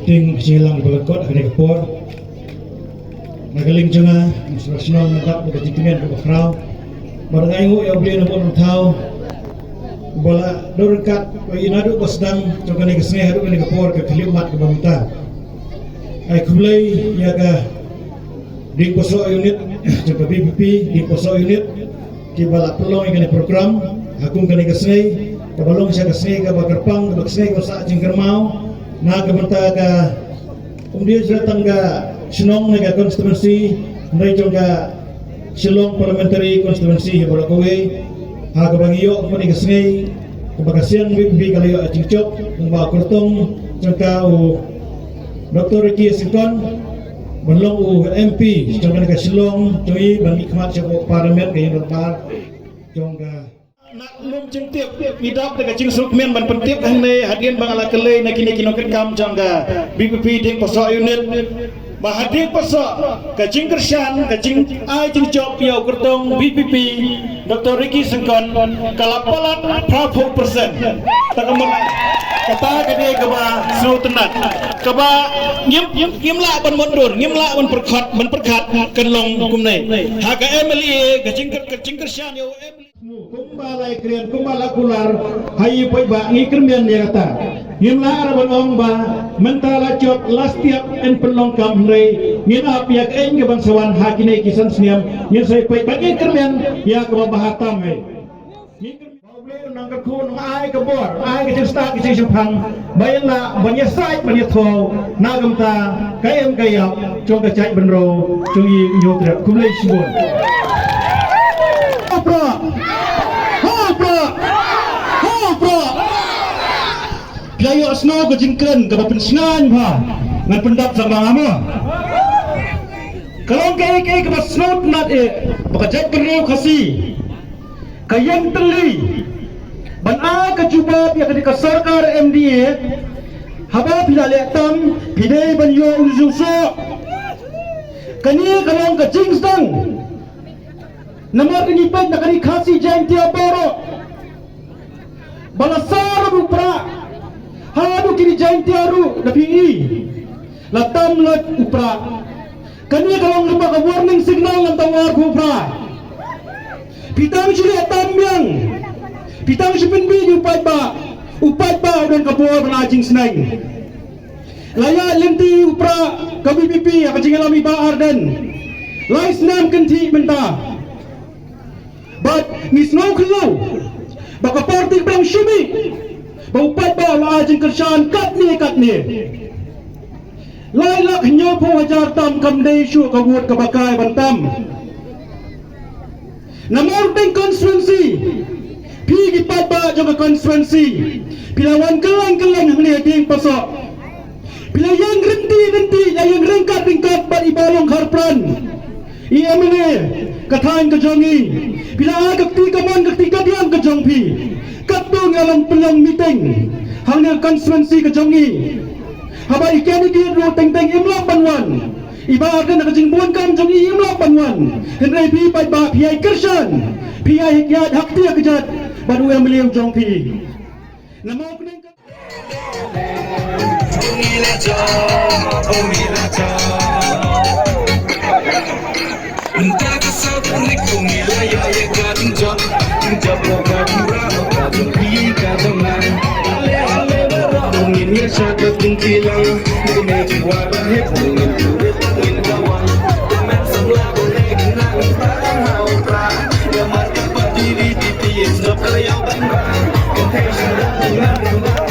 meeting silang berlekot hari kapor nagaling juga internasional mendak berkecitingan ke bakrau barang ayu yang beli nombor tahu bola dorkat inadu basdang juga ni kesini hadu ni kapor ke kelimat ke bamita ai kulai ya ke di poso unit juga BPP di poso unit di balak pelong yang program aku kani kesini kebalong saya kesini ke bakarpang ke kesini ke sa cingkermau na kementar ke kemudian sudah tangga senong naga konstituensi dari juga Shillong parliamentary constituensi yang berlaku ha kebagiyo kemana kesini kebakasian BPP kalayo acingcok ngba kurtong jangka Dr. Ricky Singkon belong MP jangka ke Shillong jogi bagi kemat siapa parlimen ke yang berpar jangka nak lum cengtip idap dekat cing sukmen ban pentip hang ne hadian bang ala kelai nak kini kino kam jangga BPP ding pasal unit bahadir pasal kacing kersan kacing ai cing cok piau kertong BPP Dr. Ricky Sengkon kalapalat 40% takamang kata kadi kaba snow tenat kaba ngimla ban mundur ngimla ban perkhat kenlong kumnai HKM li kacing kersan yo kumbalai krian kumbala kular hayi poi ba ngi kermian dia kata ngimla arabon ong ba mentala cot lastiap en penlongkam rei ngina piak eng ke bangsawan hakine kisan seniam ngin sai poi ba ngi kermian ya ke bahatam he nang ka kun ai ka bor ai ka cista ki sipang bayla banya sai banya tho nagam ta kayem kayap chong ka chai benro chung yi nyotra kumlei sibon Kayo asno ko jingkren ka pensingan ba ngan pendap sa mga mo kalau kay ka basnot nat bakajat perlu kasi kayang teli ban ka cuba ya ka sarkar MDA haba pilale tam pidai ban yo uzuso kani kalau ka jingsdang namar ni pag nakari khasi jaintia boro balasar upra hadu kini jaintiaru na PE latam lat upra kani kalau lupa ka warning signal ng tawar upra pitang sili atamyang pitang sipin bi upat ba dan kabuar banajing snag laya linti upra ka BPP ka jingalami ba arden lais nam kanti menta but misno klo baka party bang shimi baupat ba laajing kersan kat ni lai lak nyo po hajar tam kamdei shu kawut kabakai bantam namorting constituency pigi pat ba jo constituency pilawan kelang hangni ding pasok pilayang renti yang ringkat bat ibalong harpran IMNA kathain kajongi pila kakti kaman kakti kadiam kajongpi katung alam pelang meeting hangna constituency kajongi haba ikani di ro teng imla panwan iba kan kajingbuan kam jongi imla panwan henry pi pai ba pi kersan pi hikyat hakti kejat badu yang beliau jongpi namo kuning entah kesal kunik kumila ya gading jok jok gading rao gading pi gadongan ale baro mungin ya satu tingkilang kume jiwara he mungin kurit mungin kawan temen semula kunek nang parang hau pra ya marka padiri titi stop kaya bandra kenteng dengan